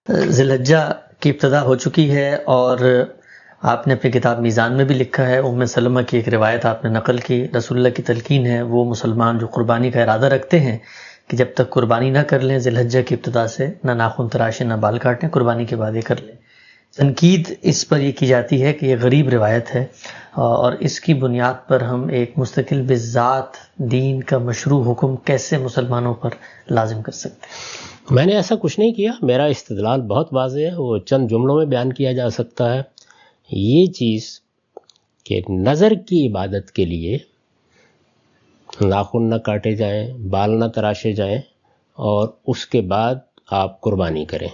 ذی الحجہ کی ابتدا ہو چکی ہے، اور آپ نے اپنی کتاب میزان میں بھی لکھا ہے، ام سلمہ کی ایک روایت آپ نے نقل کی، رسول اللہ کی تلقین ہے وہ مسلمان جو قربانی کا ارادہ رکھتے ہیں کہ جب تک قربانی نہ کر لیں ذی الحجہ کی ابتدا سے، نہ ناخن تراشیں نہ بال کاٹیں، قربانی کے بعد یہ کر لیں۔ تنقید اس پر یہ کی جاتی ہے کہ یہ غریب روایت ہے، اور اس کی بنیاد پر ہم ایک مستقل بذات دین کا مشروع حکم کیسے مسلمانوں پر لازم کر سکتے ہیں؟ میں نے ایسا کچھ نہیں کیا، میرا استدلال بہت واضح ہے، وہ چند جملوں میں بیان کیا جا سکتا ہے۔ یہ چیز کہ نظر کی عبادت کے لیے ناخن نہ کاٹے جائیں، بال نہ تراشے جائیں، اور اس کے بعد آپ قربانی کریں،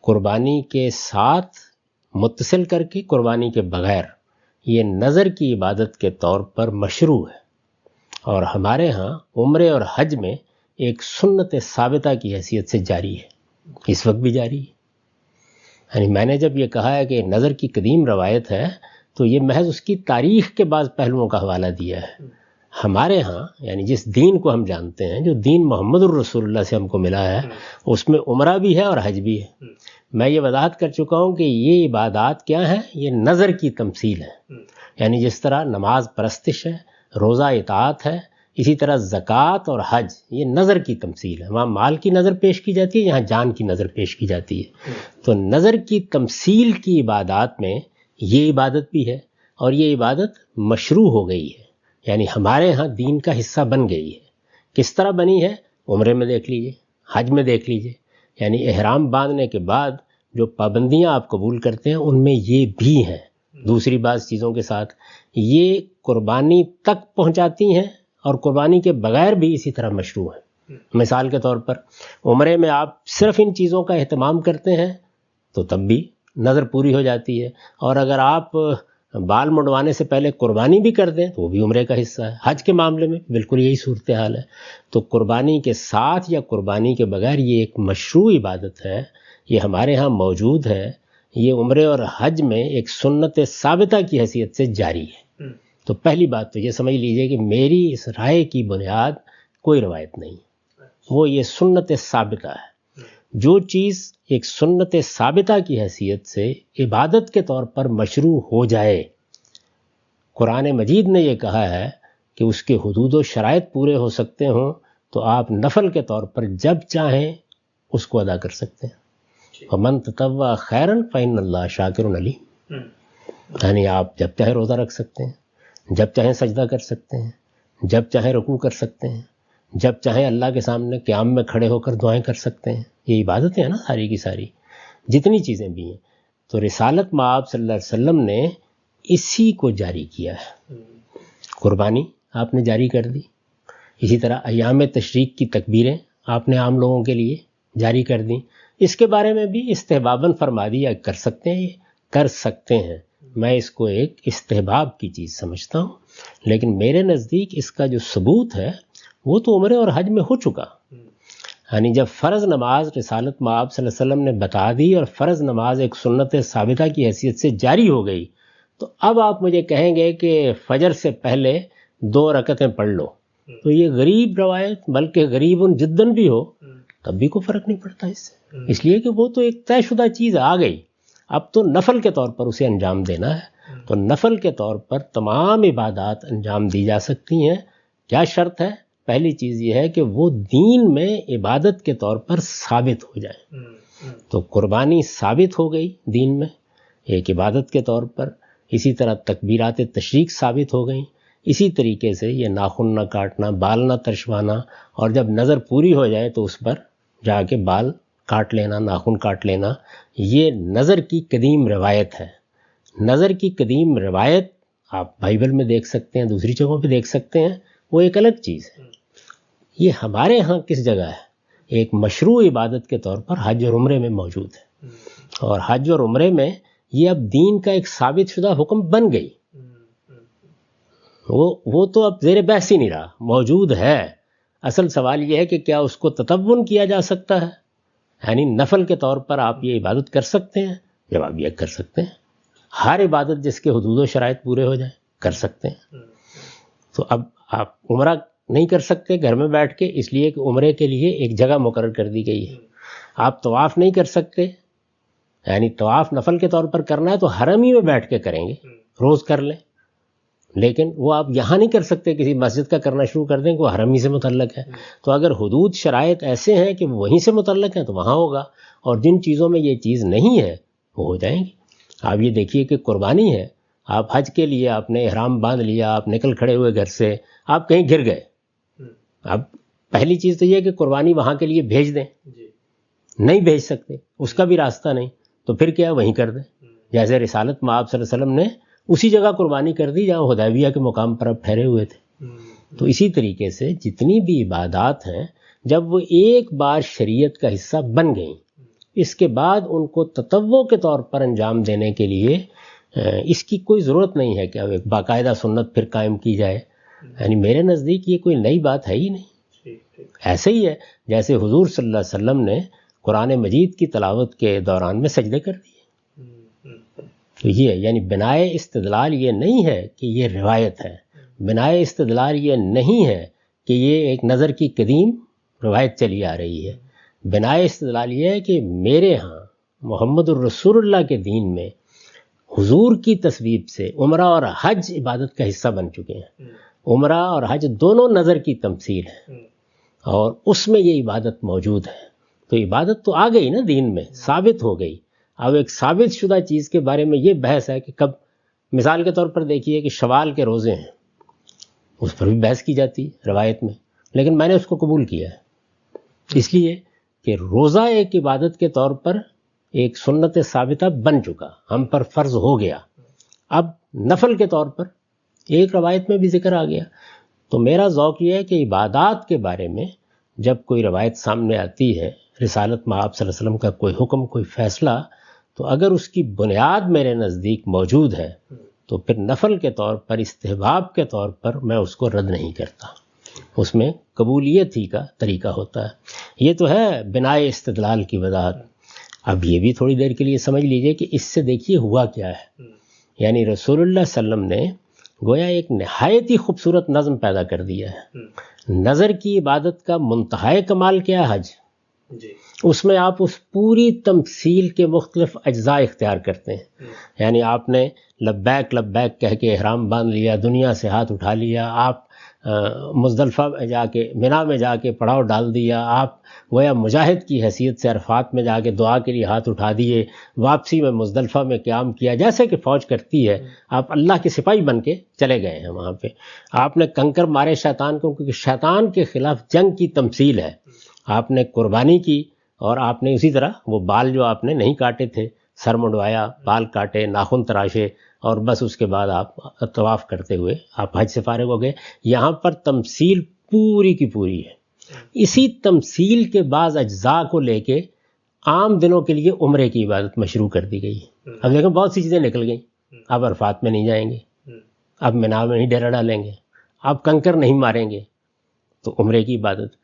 قربانی کے ساتھ متصل کر کے قربانی کے بغیر، یہ نظر کی عبادت کے طور پر مشروع ہے، اور ہمارے ہاں عمرے اور حج میں ایک سنت ثابتہ کی حیثیت سے جاری ہے، اس وقت بھی جاری ہے۔ یعنی میں نے جب یہ کہا ہے کہ نظر کی قدیم روایت ہے تو یہ محض اس کی تاریخ کے بعض پہلوؤں کا حوالہ دیا ہے۔ ہمارے ہاں یعنی جس دین کو ہم جانتے ہیں، جو دین محمد الرسول اللہ سے ہم کو ملا ہے، اس میں عمرہ بھی ہے اور حج بھی ہے۔ میں یہ وضاحت کر چکا ہوں کہ یہ عبادات کیا ہیں، یہ نظر کی تمثیل ہے، یعنی جس طرح نماز پرستش ہے، روزہ اطاعت ہے، اسی طرح زکوٰۃ اور حج یہ نظر کی تمثیل ہے۔ وہاں مال کی نظر پیش کی جاتی ہے، یہاں جان کی نظر پیش کی جاتی ہے۔ تو نظر کی تمثیل کی عبادات میں یہ عبادت بھی ہے، اور یہ عبادت مشروع ہو گئی ہے، یعنی ہمارے ہاں دین کا حصہ بن گئی ہے۔ کس طرح بنی ہے؟ عمرے میں دیکھ لیجئے، حج میں دیکھ لیجئے، یعنی احرام باندھنے کے بعد جو پابندیاں آپ قبول کرتے ہیں ان میں یہ بھی ہیں۔ دوسری بعض چیزوں کے ساتھ یہ قربانی تک پہنچاتی ہیں، اور قربانی کے بغیر بھی اسی طرح مشروع ہے۔ مثال کے طور پر عمرے میں آپ صرف ان چیزوں کا اہتمام کرتے ہیں تو تب بھی نظر پوری ہو جاتی ہے، اور اگر آپ بال منڈوانے سے پہلے قربانی بھی کر دیں تو وہ بھی عمرے کا حصہ ہے۔ حج کے معاملے میں بالکل یہی صورتحال ہے۔ تو قربانی کے ساتھ یا قربانی کے بغیر یہ ایک مشروع عبادت ہے، یہ ہمارے ہاں موجود ہے، یہ عمرے اور حج میں ایک سنت ثابتہ کی حیثیت سے جاری ہے۔ تو پہلی بات تو یہ سمجھ لیجئے کہ میری اس رائے کی بنیاد کوئی روایت نہیں، وہ یہ سنت ثابتہ ہے۔ جو چیز ایک سنت ثابتہ کی حیثیت سے عبادت کے طور پر مشروع ہو جائے، قرآن مجید نے یہ کہا ہے کہ اس کے حدود و شرائط پورے ہو سکتے ہوں تو آپ نفل کے طور پر جب چاہیں اس کو ادا کر سکتے ہیں۔ وَمَن تَطَوَّعَ خَيْرًا فَإِنَّ اللَّهَ شَاكِرٌ عَلِيمٌ، یعنی آپ جب چاہیں روزہ رکھ سکتے ہیں، جب چاہیں سجدہ کر سکتے ہیں، جب چاہیں رکوع کر سکتے ہیں، جب چاہیں اللہ کے سامنے قیام میں کھڑے ہو کر دعائیں کر سکتے ہیں۔ یہ عبادتیں ہیں نا ساری کی ساری، جتنی چیزیں بھی ہیں۔ تو رسالت مآب صلی اللہ علیہ وسلم نے اسی کو جاری کیا ہے۔ قربانی آپ نے جاری کر دی، اسی طرح ایام تشریق کی تکبیریں آپ نے عام لوگوں کے لیے جاری کر دیں۔ اس کے بارے میں بھی استحباباً فرما دیا کر سکتے ہیں، کر سکتے ہیں۔ میں اس کو ایک استحباب کی چیز سمجھتا ہوں، لیکن میرے نزدیک اس کا جو ثبوت ہے وہ تو عمرے اور حج میں ہو چکا۔ یعنی جب فرض نماز رسالت مآب صلی اللہ علیہ وسلم نے بتا دی اور فرض نماز ایک سنت ثابتہ کی حیثیت سے جاری ہو گئی، تو اب آپ مجھے کہیں گے کہ فجر سے پہلے 2 رکعتیں پڑھ لو، تو یہ غریب روایت، بلکہ غریب جداً بھی ہو تب بھی کوئی فرق نہیں پڑتا اس سے، اس لیے کہ وہ تو ایک طے شدہ چیز آ گئی، اب تو نفل کے طور پر اسے انجام دینا ہے۔ تو نفل کے طور پر تمام عبادات انجام دی جا سکتی ہیں۔ کیا شرط ہے؟ پہلی چیز یہ ہے کہ وہ دین میں عبادت کے طور پر ثابت ہو جائے۔ تو قربانی ثابت ہو گئی دین میں ایک عبادت کے طور پر، اسی طرح تکبیرات تشریق ثابت ہو گئیں، اسی طریقے سے یہ ناخن نہ کاٹنا، بال نہ ترشوانا، اور جب نظر پوری ہو جائے تو اس پر جا کے بال کاٹ لینا، ناخن کاٹ لینا، یہ نظر کی قدیم روایت ہے۔ نظر کی قدیم روایت آپ بائبل میں دیکھ سکتے ہیں، دوسری جگہوں پہ دیکھ سکتے ہیں، وہ ایک الگ چیز ہے۔ یہ ہمارے ہاں کس جگہ ہے؟ ایک مشروع عبادت کے طور پر حج اور عمرے میں موجود ہے، اور حج اور عمرے میں یہ اب دین کا ایک ثابت شدہ حکم بن گئی، وہ تو اب زیر بحث ہی نہیں رہا، موجود ہے۔ اصل سوال یہ ہے کہ کیا اس کو تطوع کیا جا سکتا ہے، یعنی نفل کے طور پر آپ یہ عبادت کر سکتے ہیں؟ جواب یہ کر سکتے ہیں۔ ہر عبادت جس کے حدود و شرائط پورے ہو جائیں کر سکتے ہیں۔ تو اب آپ عمرہ نہیں کر سکتے گھر میں بیٹھ کے، اس لیے کہ عمرے کے لیے ایک جگہ مقرر کر دی گئی ہے۔ آپ طواف نہیں کر سکتے، یعنی طواف نفل کے طور پر کرنا ہے تو حرم ہی میں بیٹھ کے کریں گے، روز کر لیں، لیکن وہ آپ یہاں نہیں کر سکتے، کسی مسجد کا کرنا شروع کر دیں کہ وہ حرم ہی سے متعلق ہے۔ تو اگر حدود شرائط ایسے ہیں کہ وہیں سے متعلق ہیں تو وہاں ہوگا، اور جن چیزوں میں یہ چیز نہیں ہے وہ ہو جائیں گی۔ آپ یہ دیکھیے کہ قربانی ہے، آپ حج کے لیے آپ نے احرام باندھ لیا، آپ نکل کھڑے ہوئے گھر سے، آپ کہیں گر گئے، اب پہلی چیز تو یہ کہ قربانی وہاں کے لیے بھیج دیں، نہیں بھیج سکتے، اس کا بھی راستہ نہیں، تو پھر کیا وہیں کر دیں، جیسے رسالت مآب صلی اللہ علیہ وسلم نے اسی جگہ قربانی کر دی جہاں حدیبیہ کے مقام پر اب ٹھہرے ہوئے تھے۔ تو اسی طریقے سے جتنی بھی عبادات ہیں جب وہ ایک بار شریعت کا حصہ بن گئیں، اس کے بعد ان کو تطوع کے طور پر انجام دینے کے لیے اس کی کوئی ضرورت نہیں ہے کہ اب ایک باقاعدہ سنت پھر قائم کی جائے، یعنی میرے نزدیک یہ کوئی نئی بات ہے ہی نہیں۔ ایسے ہی ہے جیسے حضور صلی اللہ علیہ وسلم نے قرآن مجید کی تلاوت کے دوران میں سجدے کر دیے، تو یہ یعنی بنائے استدلال یہ نہیں ہے کہ یہ روایت ہے، بنائے استدلال یہ نہیں ہے کہ یہ ایک نظر کی قدیم روایت چلی آ رہی ہے، بنائے استدلال یہ ہے کہ میرے ہاں محمد الرسول اللہ کے دین میں حضور کی تصویب سے عمرہ اور حج عبادت کا حصہ بن چکے ہیں۔ عمرہ اور حج دونوں نظر کی تمثیل ہے، اور اس میں یہ عبادت موجود ہے، تو عبادت تو آ گئی نا دین میں، ثابت ہو گئی۔ اب ایک ثابت شدہ چیز کے بارے میں یہ بحث ہے کہ کب، مثال کے طور پر دیکھیے کہ شوال کے روزے ہیں، اس پر بھی بحث کی جاتی ہے روایت میں، لیکن میں نے اس کو قبول کیا ہے اس لیے کہ روزہ ایک عبادت کے طور پر ایک سنت ثابتہ بن چکا، ہم پر فرض ہو گیا، اب نفل کے طور پر ایک روایت میں بھی ذکر آ گیا۔ تو میرا ذوق یہ ہے کہ عبادات کے بارے میں جب کوئی روایت سامنے آتی ہے، رسالت مآب صلی اللہ علیہ وسلم کا کوئی حکم، کوئی فیصلہ، تو اگر اس کی بنیاد میرے نزدیک موجود ہے تو پھر نفل کے طور پر، استحباب کے طور پر میں اس کو رد نہیں کرتا، اس میں قبولیت ہی کا طریقہ ہوتا ہے۔ یہ تو ہے بنائے استدلال کی وضاحت۔ اب یہ بھی تھوڑی دیر کے لیے سمجھ لیجئے کہ اس سے دیکھیے ہوا کیا ہے، یعنی رسول اللہ صلی اللہ علیہ وسلم نے گویا ایک نہایت ہی خوبصورت نظم پیدا کر دیا ہے۔ نظر کی عبادت کا منتہائے کمال کیا ہے؟ حج۔ اس میں آپ اس پوری تمثیل کے مختلف اجزاء اختیار کرتے ہیں، یعنی آپ نے لبیک لبیک کہہ کے احرام باندھ لیا، دنیا سے ہاتھ اٹھا لیا، آپ مزدلفہ میں جا کے، منا میں جا کے پڑاؤ ڈال دیا، آپ گویا مجاہد کی حیثیت سے عرفات میں جا کے دعا کے لیے ہاتھ اٹھا دیے، واپسی میں مزدلفہ میں قیام کیا جیسے کہ فوج کرتی ہے، آپ اللہ کے سپاہی بن کے چلے گئے ہیں وہاں پہ۔ آپ نے کنکر مارے شیطان کو، کیونکہ شیطان کے خلاف جنگ کی تمثیل ہے۔ آپ نے قربانی کی، اور آپ نے اسی طرح وہ بال جو آپ نے نہیں کاٹے تھے، سر منڈوایا، بال کاٹے، ناخن تراشے، اور بس اس کے بعد آپ طواف کرتے ہوئے آپ حج سے فارغ ہو گئے۔ یہاں پر تمثیل پوری کی پوری ہے۔ اسی تمثیل کے بعض اجزاء کو لے کے عام دنوں کے لیے عمرے کی عبادت مشروع کر دی گئی ہے۔ اب دیکھیں بہت سی چیزیں نکل گئیں، اب عرفات میں نہیں جائیں گے، اب منا میں نہیں ڈیرا ڈالیں گے، اب کنکر نہیں ماریں گے، تو عمرے کی عبادت۔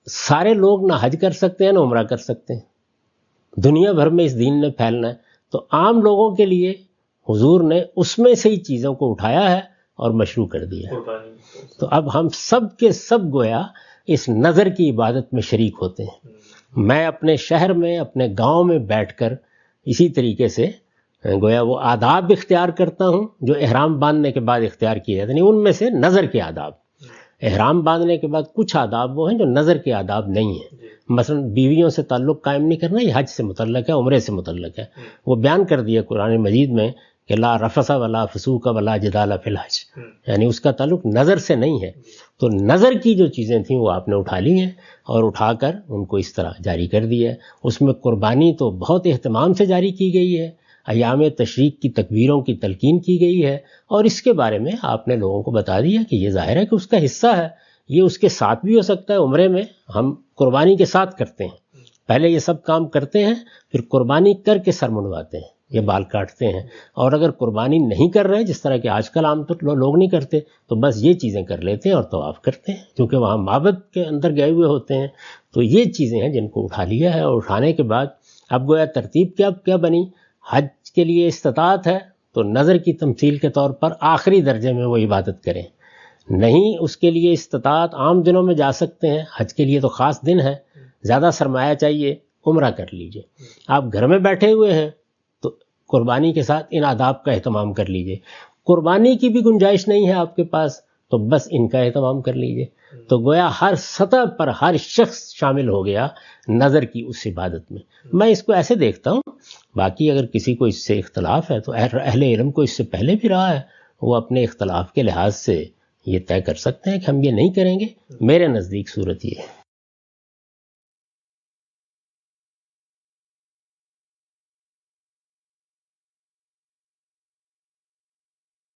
سارے لوگ نہ حج کر سکتے ہیں نہ عمرہ کر سکتے ہیں، دنیا بھر میں اس دین نے پھیلنا ہے، تو عام لوگوں کے لیے حضور نے اس میں سے ہی چیزوں کو اٹھایا ہے اور مشروع کر دیا ہے۔ تو اب ہم سب کے سب گویا اس نظر کی عبادت میں شریک ہوتے ہیں۔ میں اپنے شہر میں، اپنے گاؤں میں بیٹھ کر اسی طریقے سے گویا وہ آداب اختیار کرتا ہوں جو احرام باندھنے کے بعد اختیار کیے جاتے ہیں، ان میں سے نظر کے آداب۔ احرام باندھنے کے بعد کچھ آداب وہ ہیں جو نظر کے آداب نہیں ہیں، مثلا بیویوں سے تعلق قائم نہیں کرنا، یہ حج سے متعلق ہے، عمرے سے متعلق ہے، وہ بیان کر دیا قرآن مجید میں کہ لا رفث ولا فسوق ولا جدال فی الحج، یعنی اس کا تعلق نظر سے نہیں ہے۔ تو نظر کی جو چیزیں تھیں وہ آپ نے اٹھا لی ہیں، اور اٹھا کر ان کو اس طرح جاری کر دیا ہے۔ اس میں قربانی تو بہت اہتمام سے جاری کی گئی ہے، ایام تشریق کی تکبیروں کی تلقین کی گئی ہے، اور اس کے بارے میں آپ نے لوگوں کو بتا دیا کہ یہ ظاہر ہے کہ اس کا حصہ ہے، یہ اس کے ساتھ بھی ہو سکتا ہے۔ عمرے میں ہم قربانی کے ساتھ کرتے ہیں، پہلے یہ سب کام کرتے ہیں، پھر قربانی کر کے سر منڈواتے ہیں، یہ بال کاٹتے ہیں، اور اگر قربانی نہیں کر رہے جس طرح کہ آج کل عام طور لوگ نہیں کرتے، تو بس یہ چیزیں کر لیتے ہیں اور طواف کرتے ہیں، کیونکہ وہاں معبد کے اندر گئے ہوئے ہوتے ہیں۔ تو یہ چیزیں ہیں جن کو اٹھا لیا ہے، اور اٹھانے کے بعد اب گویا ترتیب کیا بنی؟ حج کے لیے استطاعت ہے تو نظر کی تمثیل کے طور پر آخری درجے میں وہ عبادت کریں، نہیں اس کے لیے استطاعت عام دنوں میں جا سکتے ہیں، حج کے لیے تو خاص دن ہے، زیادہ سرمایہ چاہیے عمرہ کر لیجئے. آپ گھر میں بیٹھے ہوئے ہیں تو قربانی کے ساتھ ان آداب کا اہتمام کر لیجئے. قربانی کی بھی گنجائش نہیں ہے آپ کے پاس تو بس ان کا اہتمام کر لیجئے. تو گویا ہر سطح پر ہر شخص شامل ہو گیا نظر کی اس عبادت میں. میں اس کو ایسے دیکھتا ہوں. باقی اگر کسی کو اس سے اختلاف ہے تو اہل علم کو اس سے پہلے بھی رہا ہے، وہ اپنے اختلاف کے لحاظ سے یہ طے کر سکتے ہیں کہ ہم یہ نہیں کریں گے. میرے نزدیک صورت یہ ہے.